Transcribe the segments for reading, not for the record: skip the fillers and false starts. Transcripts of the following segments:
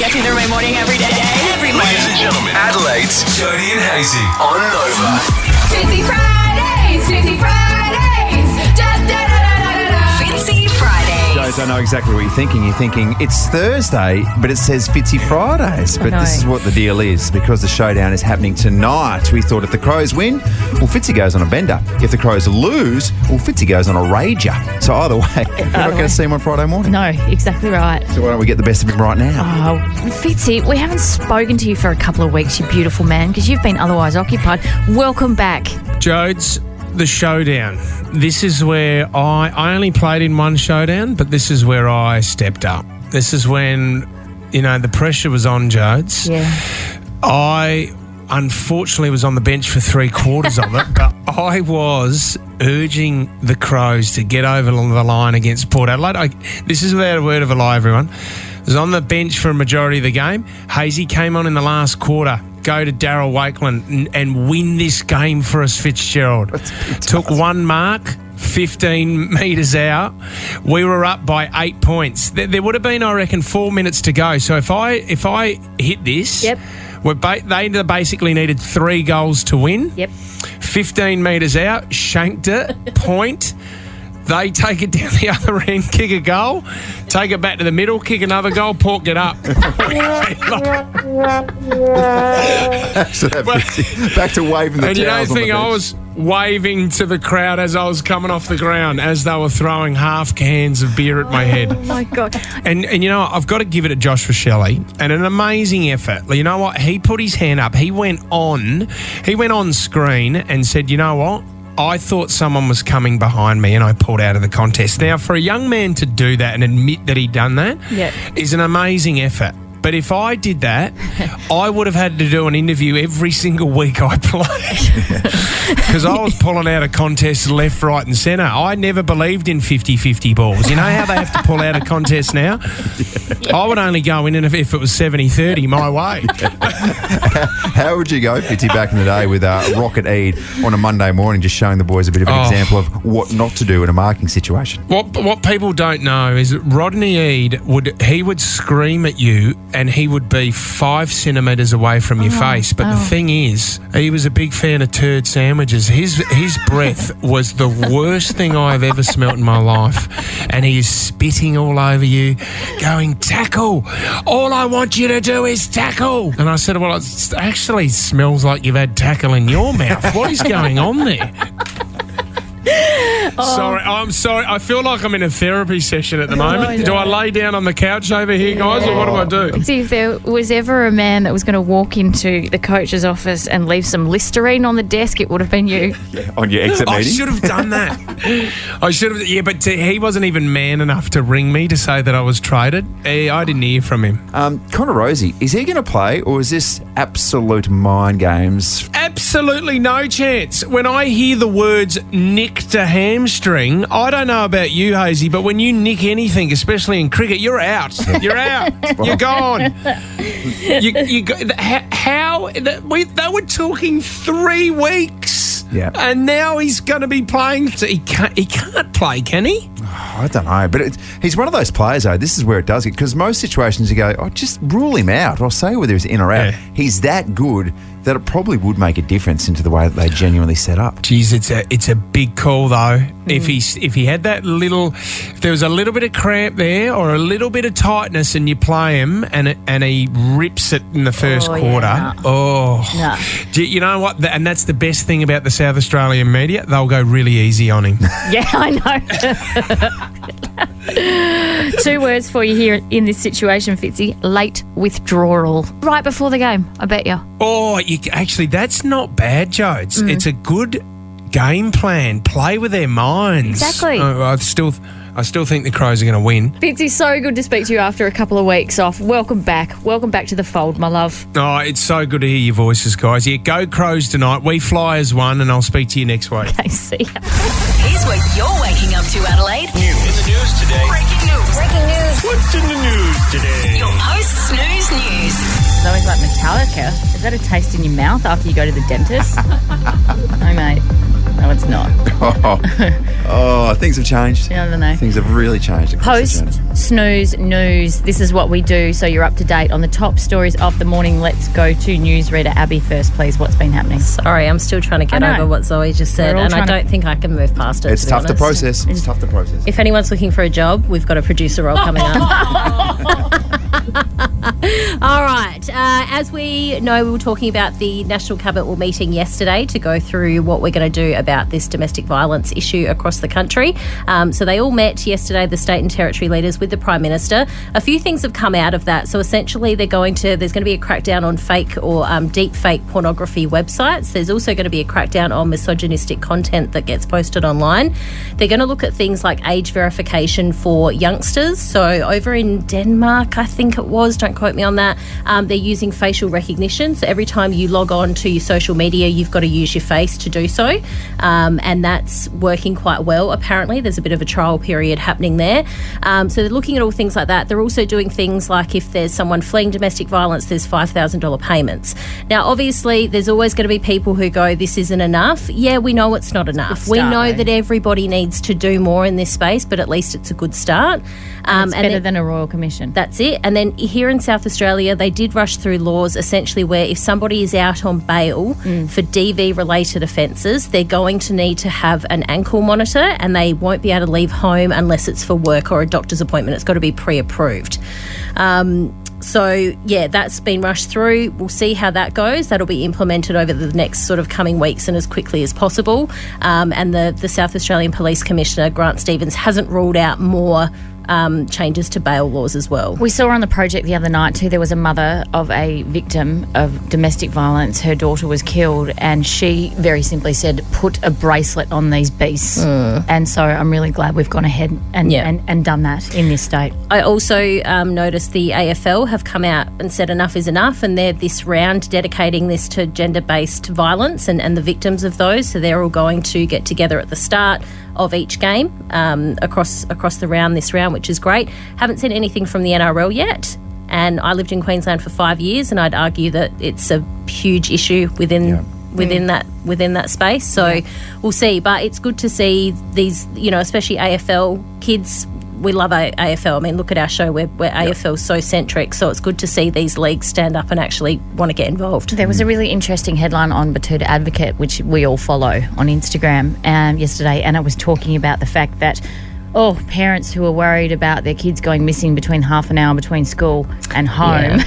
Get through the morning every day. Every morning. Ladies and gentlemen, Adelaide's Jody and Hazy on Nova. Fitzy Fridays. Fitzy Fridays. Da, da, da, da, da, da. Fitzy Fridays. Guys, I know exactly what you're thinking. You're thinking, it's Thursday, but it says Fitzy Fridays. But this is what the deal is. Because the showdown is happening tonight, we thought if the Crows win, well, Fitzy goes on a bender. If the Crows lose, well, Fitzy goes on a rager. So either way, we're not going to see him on Friday morning. No, exactly right. So why don't we get the best of him right now? Oh, Fitzy, we haven't spoken to you for a couple of weeks, you beautiful man, because you've been otherwise occupied. Welcome back. Jodes, the showdown. This is where I only played in one showdown, but this is where I stepped up. This is when, the pressure was on, Jodes. Yeah. I unfortunately was on the bench for 3/4 of it, but I was urging the Crows to get over the line against Port Adelaide. This is without a word of a lie, everyone. I was on the bench for a majority of the game. Hazy came on in the last quarter. Go to Darryl Wakeland and win this game for us, Fitzgerald. Took one mark, 15 metres out. We were up by 8 points. There would have been, I reckon, 4 minutes to go. So if I hit this, Yep. They basically needed 3 goals to win. Yep. 15 metres out, shanked it, point. They take it down the other end, kick a goal, take it back to the middle, kick another goal, Port get up. So back to waving the And towels on the bench. I was waving to the crowd as I was coming off the ground as they were throwing half cans of beer at my head. Oh, my God. And I've got to give it to Josh Rochelle, and an amazing effort. You know what? He put his hand up. He went on screen and said, you know what? I thought someone was coming behind me and I pulled out of the contest. Now, for a young man to do that and admit that he'd done that is an amazing effort. But if I did that, I would have had to do an interview every single week I played. Because I was pulling out of contests left, right and centre. I never believed in 50-50 balls. You know how they have to pull out a contest now? I would only go in if it was 70-30 my way. How would you go, Fitzy, back in the day with Rocket Eade on a Monday morning, just showing the boys a bit of an example of what not to do in a marking situation? What people don't know is that Rodney Eade would scream at you and he would be 5 centimetres away from your face. But the thing is, he was a big fan of turd sandwiches. His breath was the worst thing I've ever smelt in my life. And he is spitting all over you, going, tackle. All I want you to do is tackle. And I said, well, it actually smells like you've had tackle in your mouth. What is going on there? I'm sorry. I feel like I'm in a therapy session at the moment. Do I lay down on the couch over here, guys, or what do I do? See, if there was ever a man that was going to walk into the coach's office and leave some Listerine on the desk, it would have been you. On your exit meeting? I should have done that. But he wasn't even man enough to ring me to say that I was traded. I didn't hear from him. Connor Rosie, is he going to play, or is this absolute mind games? Absolutely no chance. When I hear the words nicked a hamstring, I don't know about you, Hazy, but when you nick anything, especially in cricket, you're out. You're out. You're gone. They were talking 3 weeks. Yeah. And now he's going to be playing. He can't play, can he? I don't know, but he's one of those players, though. This is where it does it, because most situations you go, just rule him out, or say whether he's in or out. Yeah. He's that good that it probably would make a difference into the way that they genuinely set up. Geez, it's a big call though. If he had that if there was a little bit of cramp there or a little bit of tightness, and you play him and he rips it in the first quarter. You know what? And that's the best thing about the South Australian media. They'll go really easy on him. Yeah, I know. 2 words for you here in this situation, Fitzy. Late withdrawal. Right before the game, I bet you. Actually, that's not bad, Joe. It's a good game plan. Play with their minds. Exactly. I still think the Crows are going to win. Fitzy, so good to speak to you after a couple of weeks off. Welcome back. Welcome back to the fold, my love. Oh, it's so good to hear your voices, guys. Yeah, go Crows tonight. We fly as one, and I'll speak to you next week. Okay, see ya. Here's what you're waking up to, Adelaide. In the news today. Breaking news. What's in the news today? Your post-snooze news. It's always like Metallica. Is that a taste in your mouth after you go to the dentist? No, mate. No, it's not. Things have changed. I don't know. Things have really changed. Post snooze news. This is what we do, so you're up to date on the top stories of the morning. Let's go to newsreader Abby first, please. What's been happening? Sorry, I'm still trying to get over what Zoe just said, and I don't think I can move past it. It's tough to process. It's tough to process. If anyone's looking for a job, we've got a producer role coming up. All right. As we know, we were talking about the National Cabinet meeting yesterday to go through what we're going to do about this domestic violence issue across the country. So they all met yesterday, the state and territory leaders with the Prime Minister. A few things have come out of that. So essentially, there's going to be a crackdown on fake or deep fake pornography websites. There's also going to be a crackdown on misogynistic content that gets posted online. They're going to look at things like age verification for youngsters. So over in Denmark, I think it was, don't quote me on that, they're using facial recognition. So every time you log on to your social media, you've got to use your face to do so. And that's working quite well, apparently. There's a bit of a trial period happening there. So they're looking at all things like that. They're also doing things like if there's someone fleeing domestic violence, there's $5,000 payments. Now, obviously, there's always going to be people who go, this isn't enough. Yeah, we know it's not enough. We know that everybody needs to do more in this space, but at least it's a good start. It's better than a Royal Commission. That's it. And then here in South Australia, they did rush through laws essentially where if somebody is out on bail for DV-related offences, they're going to need to have an ankle monitor and they won't be able to leave home unless it's for work or a doctor's appointment. It's got to be pre-approved. So, yeah, that's been rushed through. We'll see how that goes. That'll be implemented over the next sort of coming weeks and as quickly as possible. And the South Australian Police Commissioner, Grant Stevens, hasn't ruled out more changes to bail laws as well. We saw on the project the other night too, there was a mother of a victim of domestic violence. Her daughter was killed and she very simply said, put a bracelet on these beasts. And so I'm really glad we've gone ahead and done that in this state. I also noticed the AFL have come out and said enough is enough, and they're this round dedicating this to gender-based violence and the victims of those. So they're all going to get together at the start of each game across the round, this round, which is great. Haven't seen anything from the NRL yet, and I lived in Queensland for 5 years, and I'd argue that it's a huge issue within that space. So we'll see, but it's good to see these, especially AFL kids. We love AFL. I mean, look at our show. We're AFL so centric. So it's good to see these leagues stand up and actually want to get involved. There was a really interesting headline on Batuta Advocate, which we all follow on Instagram yesterday, and it was talking about the fact that parents who are worried about their kids going missing between half an hour between school and home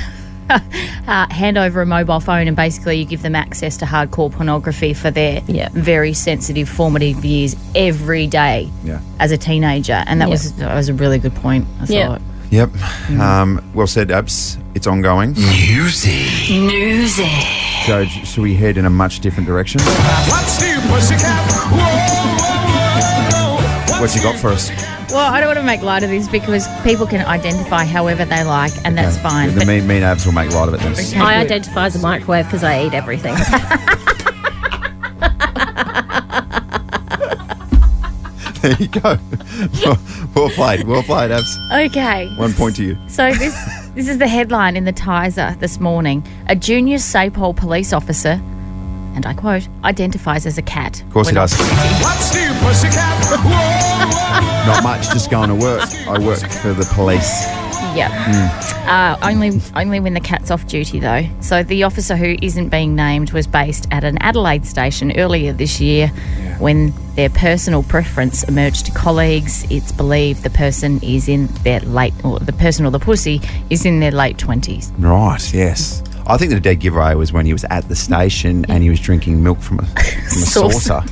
hand over a mobile phone and basically you give them access to hardcore pornography for their very sensitive formative years every day as a teenager. And that was a really good point, I thought. Yep. Well said, Abs. It's ongoing. Newsy. So should we head in a much different direction? What's new, pussycat? What's you got for us? Well, I don't want to make light of this because people can identify however they like, and that's fine. Me and Abs will make light of it then. Okay, I identify as a microwave because I eat everything. There you go. Well played, Abs. Okay. 1 point to you. So this is the headline in the Tiser this morning. A junior Sapole police officer, and I quote, identifies as a cat. Of course he does. What's new, pussycat? Not much, just going to work. I work for the police. Yeah. Only when the cat's off duty, though. So the officer who isn't being named was based at an Adelaide station earlier this year when their personal preference emerged to colleagues. It's believed the person is in their the pussy is in their late 20s. Right, yes. I think the dead giveaway was when he was at the station and he was drinking milk from a saucer.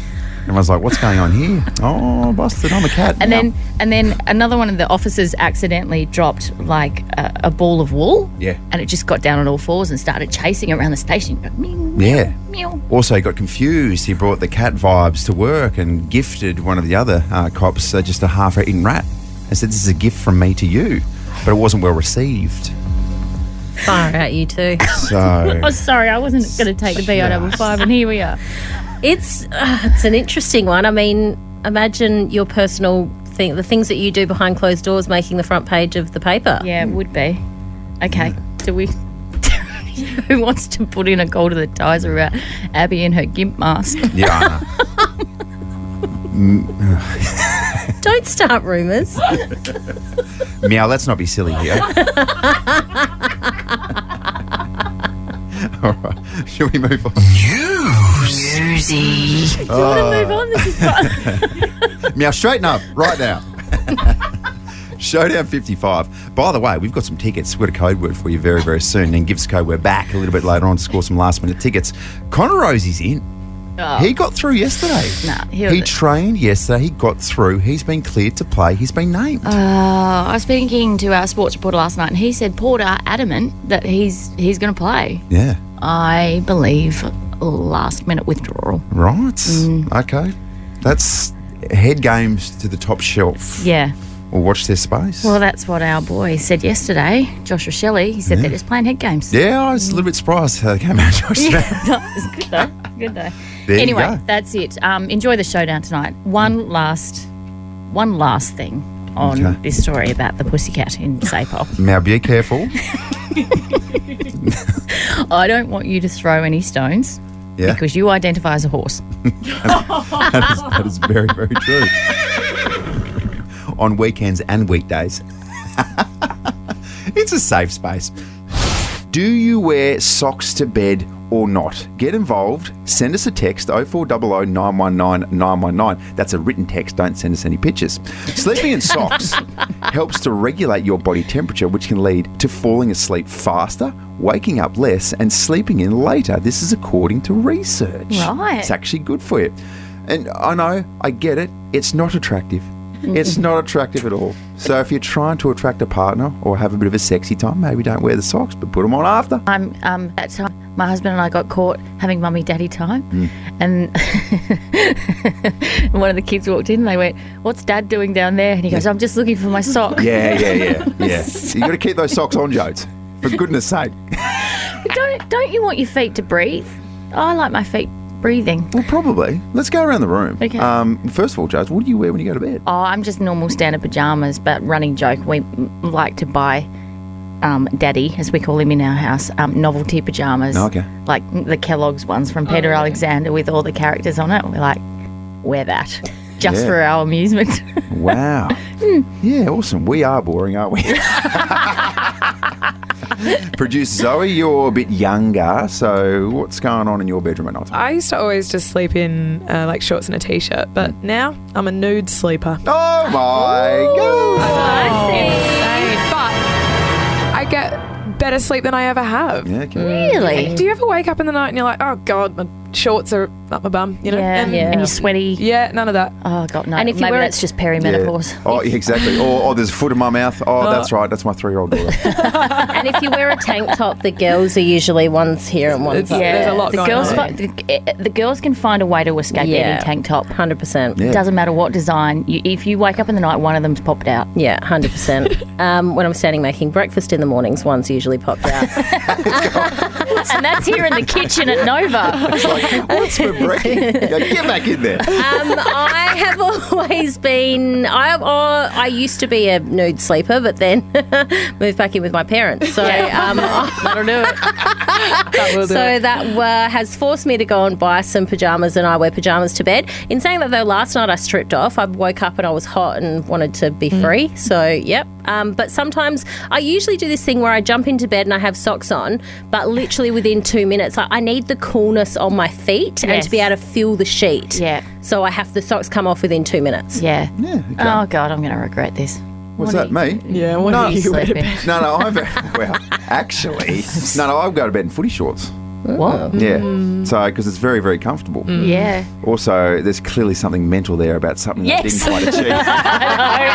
Everyone's like, what's going on here? Oh, busted, I'm a cat. And then another one of the officers accidentally dropped like a ball of wool. Yeah. And it just got down on all fours and started chasing around the station. Yeah. Meow. Also, he got confused. He brought the cat vibes to work and gifted one of the other cops just a half-eaten rat and said, this is a gift from me to you. But it wasn't well received. Far out, you two. So... Oh, sorry, I wasn't going to take the BI55 and here we are. It's an interesting one. I mean, imagine your personal thing, the things that you do behind closed doors making the front page of the paper. Yeah, it would be. Okay, do we... Who wants to put in a call to the Tiser about Abby and her gimp mask? Yeah, I know. Don't start rumours. Meow, let's not be silly here. All right, shall we move on? Newsy. Do you want to move on? This is fun. Meow, straighten up right now. Showdown 55. By the way, we've got some tickets. We've got a code word for you very, very soon. And give us a code word back a little bit later on to score some last-minute tickets. Connor Rosie's in. Oh. He got through yesterday. Nah, he trained yesterday. He got through. He's been cleared to play. He's been named. I was speaking to our sports reporter last night, and he said Porter adamant that he's going to play. Yeah. I believe last-minute withdrawal. Right. Okay. That's head games to the top shelf. Yeah. We'll watch their space. Well, that's what our boy said yesterday, Joshua Shelley. He said they're just playing head games. Yeah, I was a little bit surprised how they came out, Josh. It's good though. Good though. There you Anyway, go. that's it. Enjoy the showdown tonight. One last thing on Okay. this story about the pussycat in Sapole. Now, be careful. I don't want you to throw any stones Yeah. because you identify as a horse. That is very, very true. On weekends and weekdays. It's a safe space. Do you wear socks to bed or not? Get involved. Send us a text 0400 919 919. That's a written text. Don't send us any pictures. Sleeping in socks helps to regulate your body temperature, which can lead to falling asleep faster, waking up less, and sleeping in later. This is according to research. Right. It's actually good for you. And I know, I get it. It's not attractive. It's not attractive at all. So if you're trying to attract a partner or have a bit of a sexy time, maybe don't wear the socks, but put them on after. That time, my husband and I got caught having mummy daddy time, and one of the kids walked in and they went, "What's Dad doing down there?" And he goes, "I'm just looking for my sock." Yeah. You got to keep those socks on, Jodes. For goodness sake. But don't you want your feet to breathe? I like my feet breathing. Well, probably. Let's go around the room. Okay. First of all, Jodes, what do you wear when you go to bed? Oh, I'm just normal standard pajamas, but running joke, we like to buy Daddy, as we call him in our house, novelty pajamas. Okay. Like the Kellogg's ones from Peter Alexander with all the characters on it. We're like, wear that just Yeah. for our amusement. Wow. Yeah, awesome. We are boring, aren't we? Producer Zoe, you're a bit younger, so what's going on in your bedroom at night time? I used to always just sleep in like shorts and a t-shirt, but now I'm a nude sleeper. Oh my God. But I get better sleep than I ever have. Yeah, okay. Really? Do you ever wake up in the night and you're like, oh God, my shorts are up my bum, you know? Yeah, And and you're sweaty. yeah, none of that. Oh, God, no. And if you Maybe were- that's just perimenopause. Yeah. Oh, yeah, exactly. Or there's a foot in my mouth. Oh, that's right. That's my 3-year-old daughter. And if you wear a tank top, the girls are usually one's here and one's It's- there's a lot the going girls on. the girls can find a way to escape any tank top. 100%. Yeah. Doesn't matter what design. If you wake up in the night, one of them's popped out. Yeah, 100%. When I'm standing making breakfast in the mornings, one's usually popped out. And that's here in the kitchen at Nova. It's like, what's for breakfast? Get back in there. I have always been. I used to be a nude sleeper, but then moved back in with my parents. So That'll do it. That will do So it. that has forced me to go and buy some pajamas, and I wear pajamas to bed. In saying that, though, last night I stripped off. I woke up and I was hot and wanted to be free. So, yep. But sometimes I usually do this thing where I jump into bed and I have socks on, but literally within 2 minutes, I need the coolness on my feet and Yes. to be able to feel the sheet. Yeah. So I have the socks come off within 2 minutes. Yeah. Yeah, okay. Oh, God, I'm going to regret this. What's that, me? Yeah, what No. do you wear to Sleeping. bed? No, actually, I'll go to bed in footy shorts. What? Yeah. So, because it's very, very comfortable. Yeah. Also, there's clearly something mental there about something I Yes. didn't quite achieve.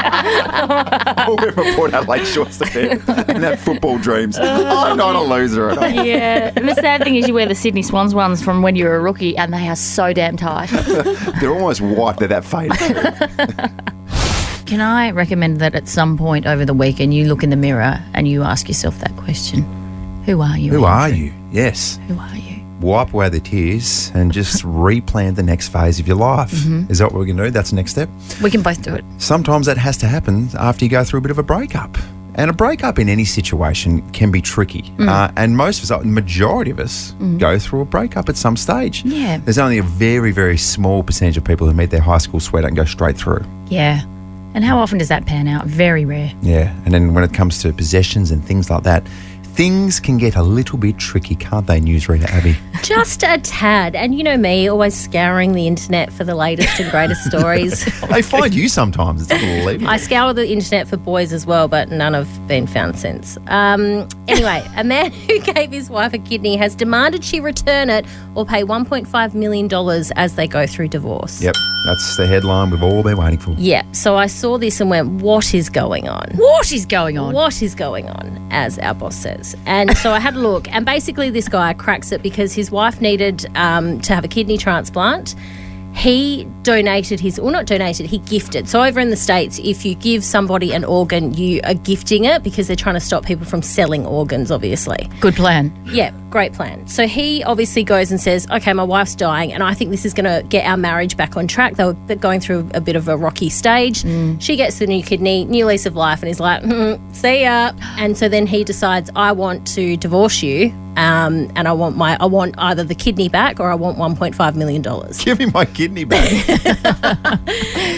I'll wear my Port Adelaide shorts to bed and have football dreams. I'm not a loser at all. Yeah. And the sad thing is you wear the Sydney Swans ones from when you were a rookie and they are so damn tight. They're almost white. They're that faded. Can I recommend that at some point over the weekend you look in the mirror and you ask yourself that question? Who are you? Who are Andrew? you? Yes. Who are you? Wipe away the tears and just replan the next phase of your life. Is that what we're going to do? That's the next step. We can both do it. Sometimes that has to happen after you go through a bit of a breakup. And a breakup in any situation can be tricky. And most of us, the majority of us, go through a breakup at some stage. Yeah. There's only a very, very small percentage of people who meet their high school sweetheart and go straight through. Yeah. And how often does that pan out? Very rare. Yeah, and then when it comes to possessions and things like that, things can get a little bit tricky, can't they, newsreader Abby? Just a tad. And you know me, always scouring the internet for the latest and greatest stories. They find you sometimes. It's unbelievable. I scour the internet for boys as well, but none have been found since. Anyway, a man who gave his wife a kidney has demanded she return it or pay $1.5 million as they go through divorce. Yep, that's the headline we've all been waiting for. Yeah, so I saw this and went, what is going on? What is going on? What is going on, as our boss says. And so I had a look, and basically this guy cracks it because his wife needed to have a kidney transplant. He donated he gifted. So over in the States, if you give somebody an organ, you are gifting it because they're trying to stop people from selling organs, obviously. Good plan. Yeah, great plan. So he obviously goes and says, okay, my wife's dying and I think this is going to get our marriage back on track. They were going through a bit of a rocky stage. She gets the new kidney, new lease of life, and he's like, see ya. And so then he decides, I want to divorce you. And I want either the kidney back or I want $1.5 million. Give me my kidney back.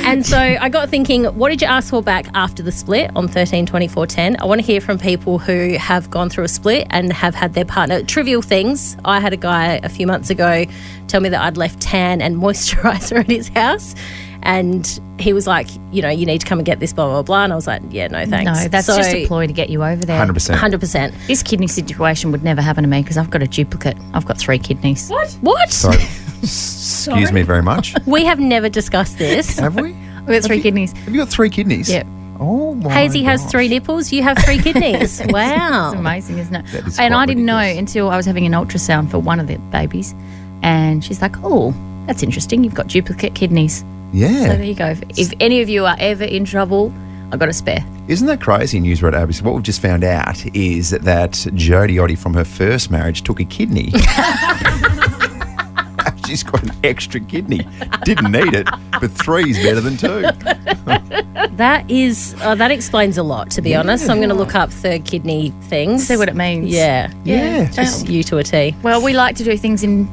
And so I got thinking, what did you ask for back after the split on 13/24/10? I want to hear from people who have gone through a split and have had their partner, trivial things. I had a guy a few months ago tell me that I'd left tan and moisturiser at his house. And he was like, you know, you need to come and get this, blah, blah, blah. And I was like, yeah, no, thanks. No, that's just a ploy to get you over there. 100%. 100%. This kidney situation would never happen to me because I've got a duplicate. I've got 3 kidneys. What? Sorry. Excuse me very much. We have never discussed this. Have we? I've got 3 kidneys. Have you got 3 kidneys? Yep. Oh, my Hazy has gosh. 3 nipples. You have 3 kidneys. Wow. It's amazing, isn't it? That is And quite I didn't know ridiculous. until I was having an ultrasound for one of the babies. And she's like, oh, that's interesting. You've got duplicate kidneys. Yeah. So there you go. If any of you are ever in trouble, I've got a spare. Isn't that crazy, newsreader Abby? So what we've just found out is that Jodie Oddie from her first marriage took a kidney. She's got an extra kidney. Didn't need it, but 3 is better than 2. That explains a lot, to be honest. I'm going to look up third kidney things. See what it means. Yeah. Yeah. Just you to a T. Well, we like to do things in,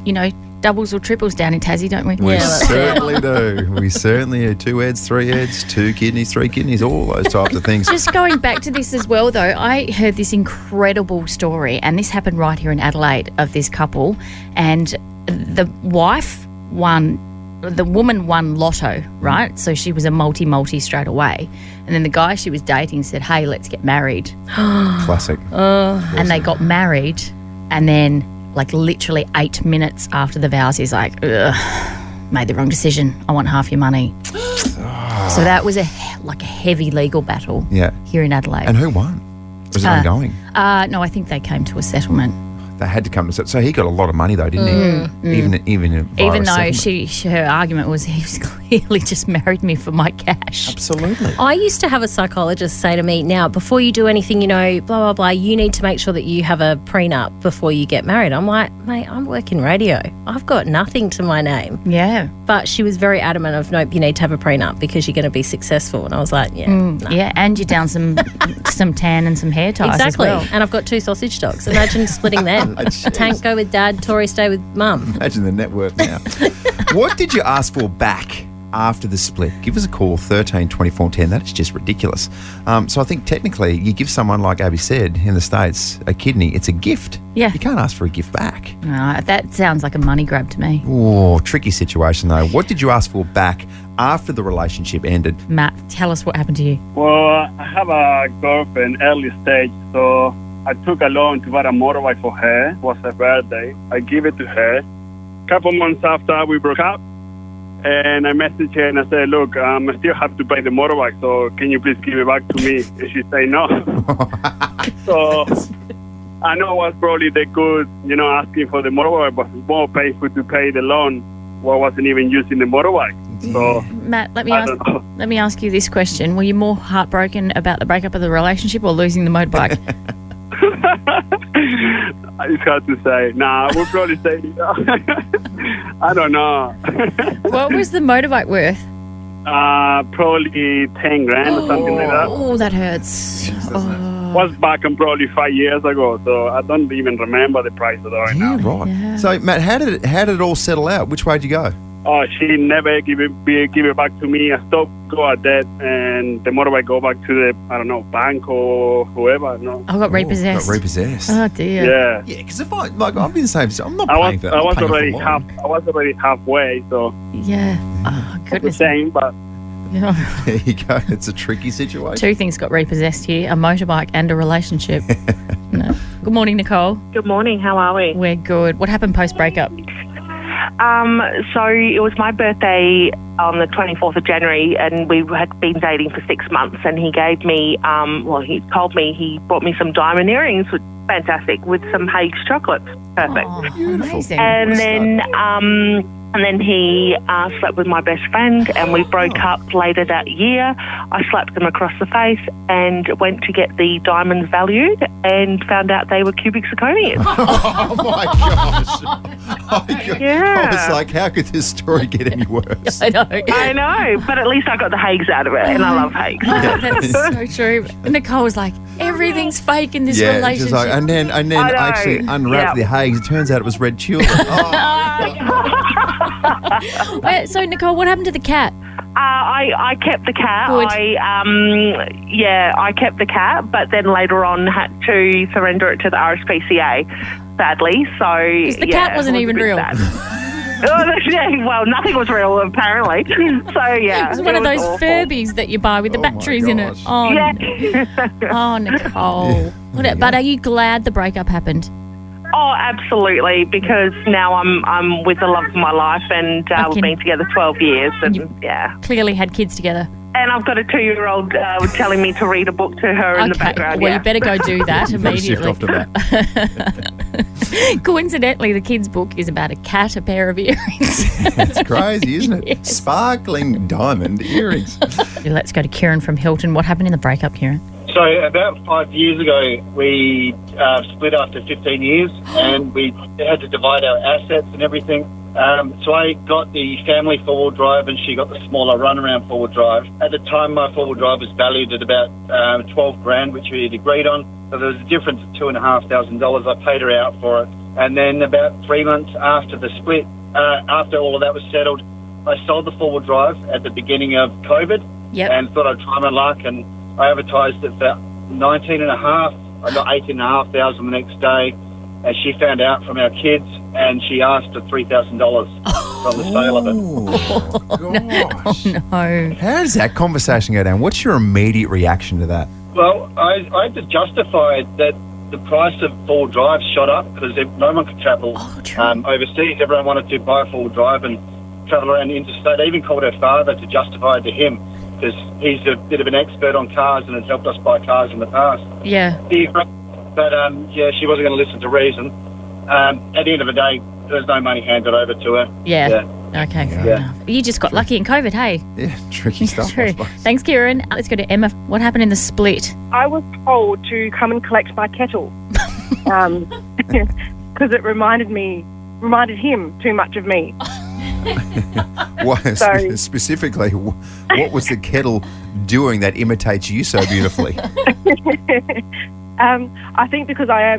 doubles or triples down in Tassie, don't we? We Yeah, that's certainly do. We certainly do. 2 heads, 3 heads, 2 kidneys, 3 kidneys, all those types of things. Just going back to this as well, though, I heard this incredible story, and this happened right here in Adelaide of this couple, and the woman won lotto, right? So she was a multi straight away. And then the guy she was dating said, hey, let's get married. Classic. And they got married, and then literally 8 minutes after the vows, he's like, ugh, made the wrong decision. I want half your money. So that was a heavy legal battle here in Adelaide. And who won? Was it ongoing? No, I think they came to a settlement. They had to come to. So he got a lot of money though, didn't he? Even Even though settlement. her argument was he was clearly just married me for my cash. Absolutely. I used to have a psychologist say to me, now, before you do anything, blah, blah, blah, you need to make sure that you have a prenup before you get married. I'm like, mate, I'm working radio. I've got nothing to my name. Yeah. But she was very adamant of, nope, you need to have a prenup because you're going to be successful. And I was like, no. Yeah, and you're down some tan and some hair ties Exactly. as well. And I've got 2 sausage dogs. Imagine splitting them. Tank go with dad, Tori stay with mum. Imagine the network now. What did you ask for back after the split? Give us a call, 13 24 10. That is just ridiculous. So I think technically you give someone, like Abby said, in the States, a kidney, it's a gift. Yeah. You can't ask for a gift back. No, that sounds like a money grab to me. Oh, tricky situation though. What did you ask for back after the relationship ended? Matt, tell us what happened to you. Well, I have a girlfriend early stage, so I took a loan to buy a motorbike for her. It was her birthday. I gave it to her. A couple months after we broke up, and I messaged her and I said, look, I still have to pay the motorbike, so can you please give it back to me? And she said no. So I know it was probably the good, asking for the motorbike, but it's more painful to pay the loan while I wasn't even using the motorbike. So Matt, let I don't know. me ask you this question. Were you more heartbroken about the breakup of the relationship or losing the motorbike? It's hard to say. Nah, we'll probably say, I don't know. What was the motorbike worth? Probably 10 grand or something like that. Oh, that hurts. Oh. Was back in probably 5 years ago, so I don't even remember the price of it right Yeah, now. right. Yeah. So Matt, how did it all settle out? Which way did you go? Oh, she never give it back to me. I stopped go at that, and the motorbike go back to the, I don't know, bank or whoever. No. I got repossessed. Got repossessed. Oh dear. Yeah. Yeah, because if I've been the same. I'm not I paying was for that. I I'm was paying for already mine. I was already halfway, so Yeah. Oh the goodness. same. But Yeah. There you go. It's a tricky situation. Two things got repossessed here: a motorbike and a relationship. No. Good morning, Nicole. Good morning. How are we? We're good. What happened post breakup? So it was my birthday on the 24th of January, and we had been dating for 6 months. And he gave me, he told me he bought me some diamond earrings, which fantastic, with some Hague's chocolates. Perfect. Oh, amazing. And then he slept with my best friend, and we broke up later that year. I slapped him across the face and went to get the diamonds valued and found out they were cubic zirconium. Oh my gosh! Yeah. I was like, how could this story get any worse? I know. I know, but at least I got the Hagues out of it, and I love Hagues. That's so true. Nicole was like, everything's fake in this Yeah, relationship. just like, and then I know. I actually unwrapped the Hagues. It turns out it was red tulip. Wait, so Nicole, what happened to the cat? I kept the cat. Good. I kept the cat, but then later on had to surrender it to the RSPCA, sadly. So Because the cat wasn't it was even a bit real. sad. Yeah, well, nothing was real apparently. So yeah, It was one of those awful. Furbies that you buy with the Oh, my batteries in it. gosh. Oh, Yeah. oh Nicole. But are you glad the breakup happened? Oh, absolutely, because now I'm with the love of my life, and we've been together 12 years, and yeah. Clearly had kids together. And I've got a 2-year-old telling me to read a book to her in the background. Well, yeah. you better go do that You better shift immediately. off to that. Coincidentally, the kids' book is about a cat, a pair of earrings. It's crazy, isn't it? Yes. Sparkling diamond earrings. Let's go to Kieran from Hilton. What happened in the breakup, Kieran? So about 5 years ago, we split after 15 years, and we had to divide our assets and everything. So I got the family four-wheel drive, and she got the smaller runaround four-wheel drive. At the time, my four-wheel drive was valued at about $12,000, which we had agreed on. So there was a difference of $2,500. I paid her out for it, and then about 3 months after the split, after all of that was settled, I sold the four-wheel drive at the beginning of COVID, Yep. and thought I'd try my luck, and I advertised it for $19,500. I got $18,500 the next day, and she found out from our kids, and she asked for $3,000 from the sale of it. Oh, gosh. No. How does that conversation go down? What's your immediate reaction to that? Well, I had to justify that the price of four-wheel drive shot up because no one could travel overseas. Everyone wanted to buy a four-wheel drive and travel around the interstate. I even called her father to justify it to him because he's a bit of an expert on cars and has helped us buy cars in the past. Yeah. But, she wasn't going to listen to reason. At the end of the day, there was no money handed over to her. Yeah. Okay, fair Yeah. enough. You just got lucky in COVID, hey? Yeah, tricky stuff. I True. suppose. Thanks, Kieran. Let's go to Emma. What happened in the split? I was told to come and collect my kettle because it reminded him too much of me. What, Sorry. specifically, what was the kettle doing that imitates you so beautifully? I think because I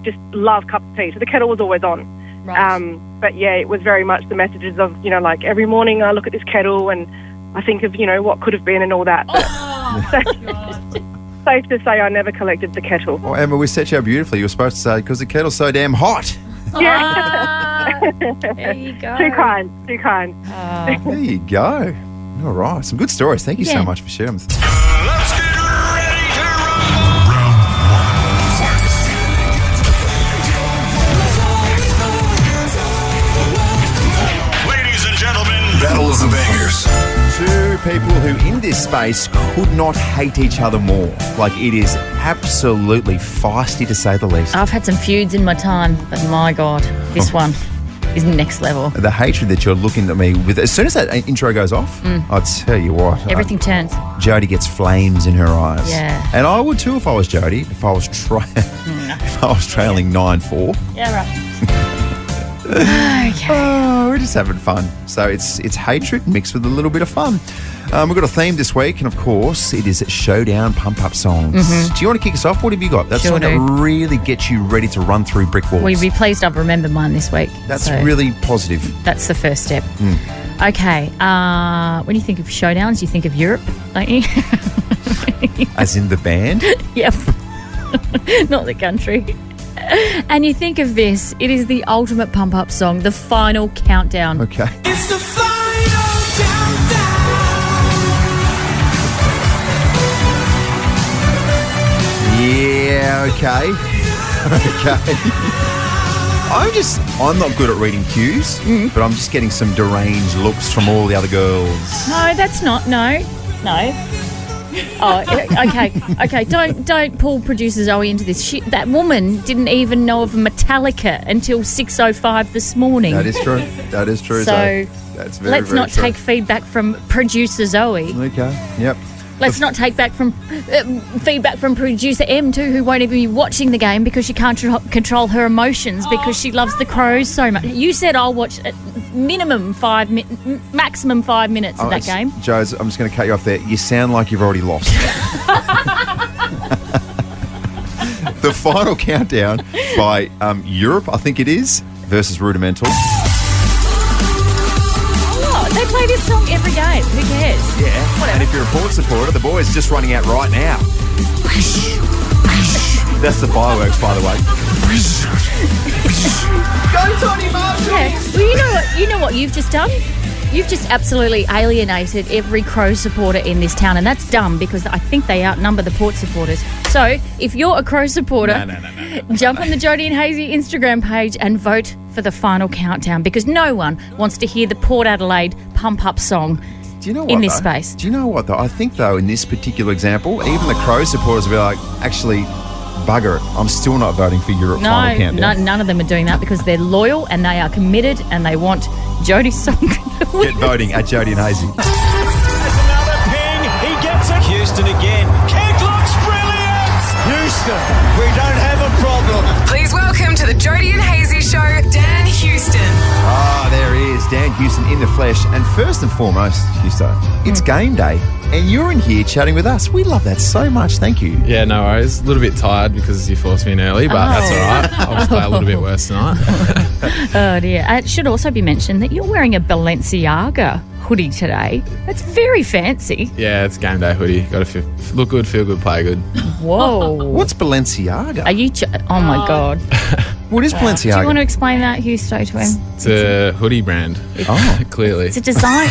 just love cups of tea, so the kettle was always on. Right. But yeah, it was very much the messages of, like every morning I look at this kettle and I think of, what could have been and all that. But safe to say I never collected the kettle. Oh, Emma, we set you up beautifully. You were supposed to say, because the kettle's so damn hot. Yeah. There you go. Too kind. There you go. All right. Some good stories. Thank you Yeah. so much for sharing. Let's get ready to rumble. Ladies and gentlemen, Battle of the Bangers. Two people who in this space could not hate each other more. Like, it is absolutely feisty to say the least. I've had some feuds in my time, but my God, this one is next level. The hatred that you're looking at me with, as soon as that intro goes off, I'll tell you what. Everything turns. Jodie gets flames in her eyes. Yeah. And I would too if I was Jodie, if I was trailing 9-4. Yeah, right. Okay. Oh, we're just having fun. So it's hatred mixed with a little bit of fun. We've got a theme this week, and of course, it is Showdown pump-up songs. Do you want to kick us off? What have you got? That Sure song that do. really gets you ready to run through brick walls. Will you be pleased I've remembered mine this week? That's So really positive. That's the first step. Okay. When you think of Showdowns, you think of Europe, don't you? As in the band? Yep. Not the country. And you think of this, it is the ultimate pump-up song, the final countdown. Okay. It's the final countdown. Yeah, okay. Okay. I'm not good at reading cues, but I'm just getting some deranged looks from all the other girls. No, that's not. No. Oh, okay. Don't pull producer Zoe into this shit. That woman didn't even know of Metallica until 6:05 this morning. That is true. That is true. So that's very, let's very not true. take feedback from producer Zoe. Okay. Yep. Let's not take back from feedback from producer M too, who won't even be watching the game because she can't control her emotions because she loves the Crows so much. You said I'll watch maximum 5 minutes of that game. Joes, I'm just going to cut you off there. You sound like you've already lost. The final countdown by Europe, I think it is, versus Rudimental. Oh, they play this song every game. Who cares? Yeah. Whatever. And if you're a Port supporter, the boys are just running out right now. That's the fireworks, by the way. Go, Tony Marshall! Yeah. Well, you know what you've just done? You've just absolutely alienated every Crow supporter in this town, and that's dumb because I think they outnumber the Port supporters. So, if you're a Crow supporter, jump on the Jodie and Hazy Instagram page and vote for the final countdown because no one wants to hear the Port Adelaide pump-up song Do you know what, in this though? space. Do you know what, though? I think, though, in this particular example, even the Crow supporters will be like, actually, bugger it. I'm still not voting for Europe final countdown. None of them are doing that because they're loyal and they are committed and they want Jodie's song to win. Get voting at Jodie and Hazy. Another ping. He gets it. Houston again. Kick looks brilliant. Houston, we don't have a problem. Please welcome to the Jodie and Hazy Show, Dan Houston. Ah, there he is, Dan Houston in the flesh. And first and foremost, Houston, it's game day. And you're in here chatting with us. We love that so much. Thank you. Yeah, no worries. A little bit tired because you forced me in early, but that's all right. I'll just play a little bit worse tonight. Oh dear. It should also be mentioned that you're wearing a Balenciaga hoodie today. That's very fancy. Yeah, it's game day hoodie. Got to look good, feel good, play good. Whoa. What's Balenciaga? Are you... oh my God. What is Balenciaga? Do you want to explain that, Husto, to him? It's a hoodie brand. Clearly. It's a design...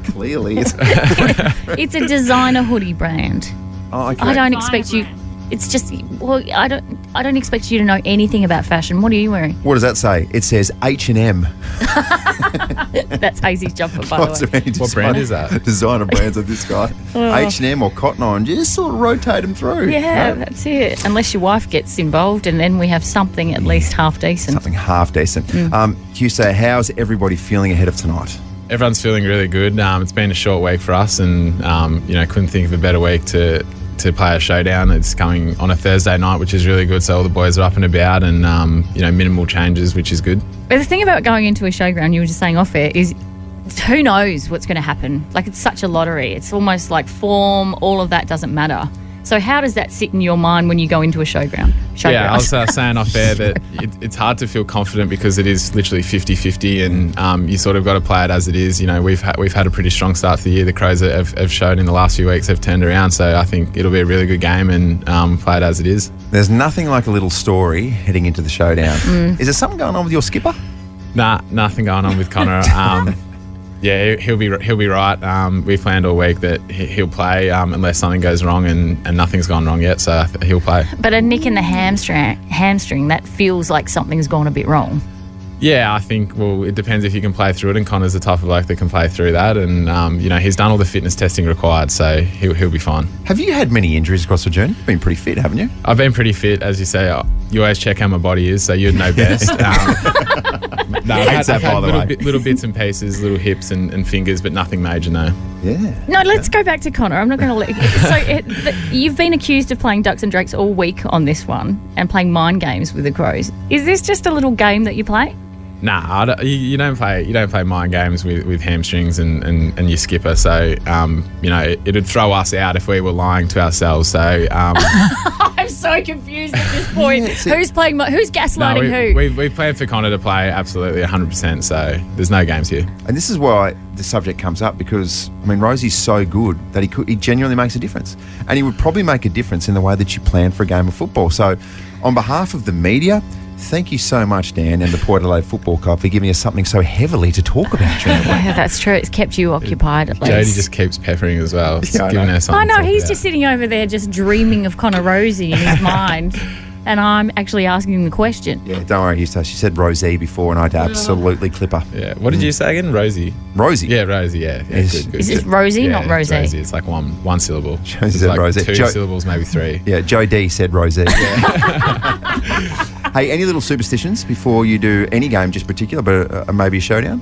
Clearly. It's a designer hoodie brand. Oh, okay. I don't expect you... It's just... Well, I don't expect you to know anything about fashion. What are you wearing? What does that say? It says H&M. That's Hazy's jumper, by the way. What brand is that? Designer brands of this guy. H&M or Cotton On. Just sort of rotate them through. Yeah, No? that's it. Unless your wife gets involved and then we have something at least half decent. Something half decent. Huso, how's everybody feeling ahead of tonight? Everyone's feeling really good. It's been a short week for us and, couldn't think of a better week to play a showdown. It's coming on a Thursday night, which is really good. So all the boys are up and about and, minimal changes, which is good. But the thing about going into a showground, you were just saying off air, is who knows what's going to happen? Like, it's such a lottery. It's almost like form, all of that doesn't matter. So how does that sit in your mind when you go into a showground? Yeah, I was saying off air that it's hard to feel confident because it is literally 50-50 and you sort of got to play it as it is. You know, we've had a pretty strong start to the year. The Crows have shown in the last few weeks have turned around. So I think it'll be a really good game and play it as it is. There's nothing like a little story heading into the showdown. Is there something going on with your skipper? Nah, nothing going on with Connor. Yeah, he'll be right. We've planned all week that he'll play unless something goes wrong, and nothing's gone wrong yet, so he'll play. But a nick in the hamstring, that feels like something's gone a bit wrong. Yeah, I think, well, it depends if you can play through it, and Connor's the type of bloke that can play through that, and, he's done all the fitness testing required, so he'll be fine. Have you had many injuries across the journey? You've been pretty fit, haven't you? I've been pretty fit, as you say. You always check how my body is, so you'd know best. I've had little bits and pieces, little hips and fingers, but nothing major, no. Yeah. No, let's go back to Connor. I'm not going to let you. So you've been accused of playing ducks and drakes all week on this one and playing mind games with the Crows. Is this just a little game that you play? Nah, you don't play mind games with hamstrings and your skipper. So it'd throw us out if we were lying to ourselves. So I'm so confused at this point. Who's gaslighting who? We planned for Connor to play absolutely 100%. So there's no games here. And this is why the subject comes up because Rosie's so good that he genuinely makes a difference, and he would probably make a difference in the way that you plan for a game of football. So, on behalf of the media, thank you so much, Dan, and the Port Adelaide Football Club for giving us something so heavily to talk about during the week. Yeah, that's true. It's kept you occupied at least. Jody just keeps peppering as well. Giving her something. I know, to he's talk just sitting over there just dreaming of Connor Rosie in his mind. And I'm actually asking him the question. Yeah, don't worry, Houston. She said Rosie before, and I'd absolutely clip her. Yeah. What did you say again? Rosie. Rosie. Yeah, Rosie. Yeah. Good. Is it Rosie, not Rosie? Rosie. It's like one syllable. Josie It's said like Rosie. two syllables, maybe three. Yeah, Joe D said Rosie. Hey, any little superstitions before you do any game, just particular, but maybe a showdown?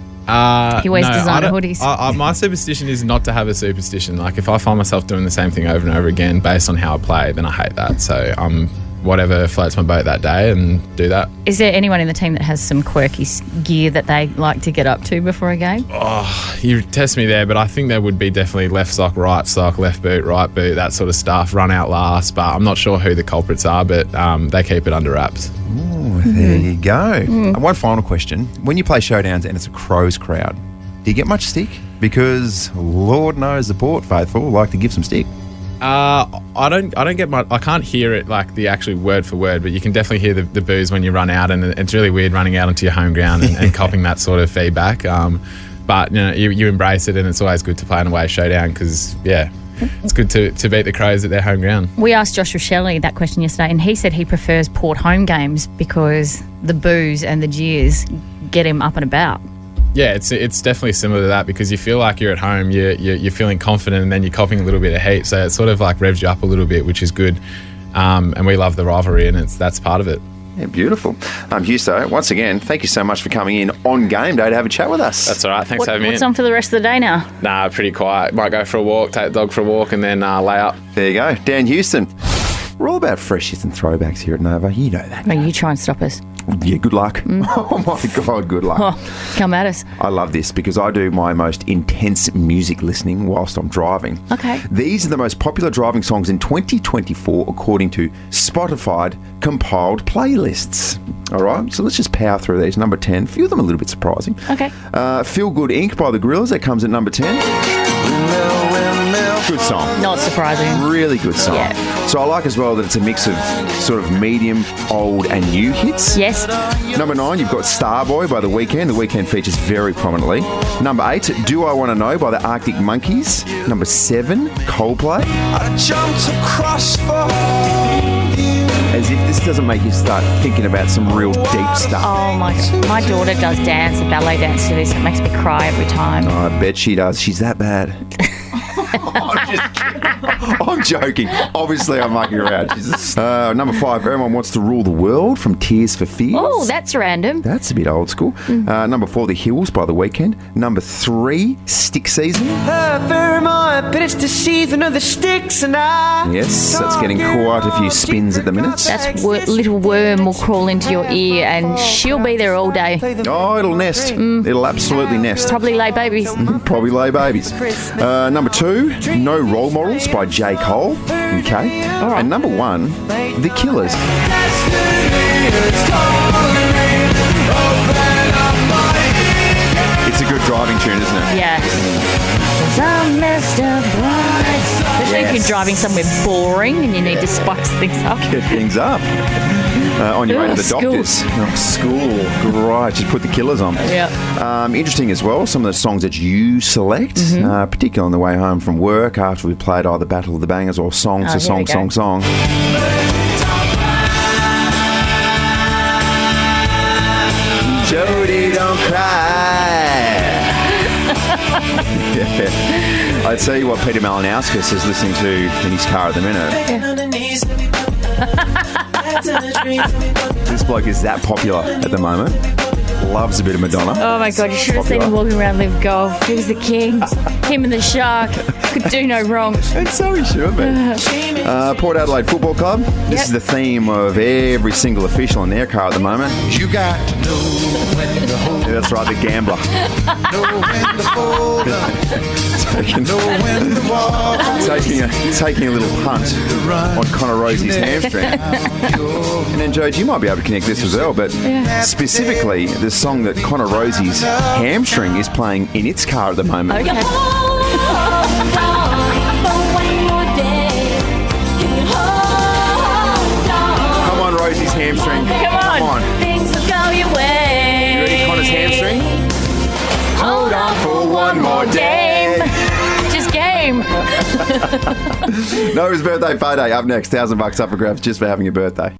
He wears designer hoodies. My superstition is not to have a superstition. Like if I find myself doing the same thing over and over again based on how I play, then I hate that. So whatever floats my boat that day and do that. Is there anyone in the team that has some quirky gear that they like to get up to before a game? Oh, you test me there, but I think there would be definitely left sock, left boot, right boot, that sort of stuff, run out last, but I'm not sure who the culprits are, but they keep it under wraps. Oh, there you go. And one final question. When you play showdowns and it's a Crows crowd, do you get much stick? Because Lord knows the Port faithful like to give some stick. I don't get much. I can't hear it like the actual word for word, but you can definitely hear the boos when you run out, and it's really weird running out onto your home ground and copping that sort of feedback. But you embrace it, and it's always good to play an away showdown because it's good to beat the Crows at their home ground. We asked Joshua Shelley that question yesterday, and he said he prefers Port home games because the boos and the jeers get him up and about. Yeah, it's definitely similar to that because you feel like you're at home, you're feeling confident, and then you're copping a little bit of heat. So it sort of like revs you up a little bit, which is good. And we love the rivalry, and that's part of it. Yeah, beautiful. Husto, once again, thank you so much for coming in on game day to have a chat with us. That's all right. Thanks for having me in. What's on for the rest of the day now? Nah, pretty quiet. Might go for a walk, take the dog for a walk, and then lay up. There you go. Dan Houston. We're all about freshies and throwbacks here at Nova. You know that. No, you try and stop us. Yeah, good luck. Oh, my God, good luck. Oh, come at us. I love this because I do my most intense music listening whilst I'm driving. Okay. These are the most popular driving songs in 2024 according to Spotify compiled playlists. All right, so let's just power through these. Number 10, a few of them a little bit surprising. Okay. Feel Good Inc. by the Gorillaz, that comes at number 10. Good song. Not surprising. Really good song. Yeah. So I like as well that it's a mix of sort of medium, old and new hits. Yes. Number 9, you've got Starboy by The Weeknd. The Weeknd features very prominently. Number 8, Do I Want to Know by the Arctic Monkeys. Number 7, Coldplay. I jumped across as if this doesn't make you start thinking about some real deep stuff. Oh my God. My daughter does dance, a ballet dance to this. It makes me cry every time. Oh, I bet she does. She's that bad. I'm joking. Obviously, I'm mucking around. Number 5, Everyone Wants to Rule the World from Tears for Fears. Oh, that's random. That's a bit old school. Number 4, The Hills by The Weeknd. Number 3, Stick Season. But it's the season of the sticks and I. Yes, that's getting quite a few spins at the minute. That's little worm will crawl into your ear and she'll be there all day. Oh, it'll nest. It'll absolutely nest. Probably lay babies. Probably lay babies. Number 2, No Role Models by J. Cole. Okay. All right. And number 1, The Killers. It's a good driving tune, isn't it? Yeah. Especially if you're driving somewhere boring and you need to spice things up. Get things up. On your way to the doctors. School. Right, just put The Killers on. Yeah. Interesting as well, some of the songs that you select, particularly on the way home from work after we played either Battle of the Bangers or Song. Jody, don't cry. Yeah. I'd tell you what Peter Malinauskas is listening to in his car at the minute. This bloke is that popular at the moment. Loves a bit of Madonna. Oh my God, you should have seen him walking around Live Golf. He was the king. Him and the shark. Could do no wrong. And so he should be. Port Adelaide Football Club. This is the theme of every single official in their car at the moment. You got to know when to hold. Yeah, that's right, the gambler. Know when to fold up. Know when to walk. Taking a little punt on Connor Rosie's hamstring. And then, Joe, you might be able to connect this as well, but specifically the song that Connor Rosie's hamstring is playing in its car at the moment. Okay. Come on, Rosie's hamstring. Come on. Things will go your way. You ready, Connor's hamstring? Hold on for one more game. Just game. No, his birthday payday up next. $1,000 up for grabs just for having a birthday.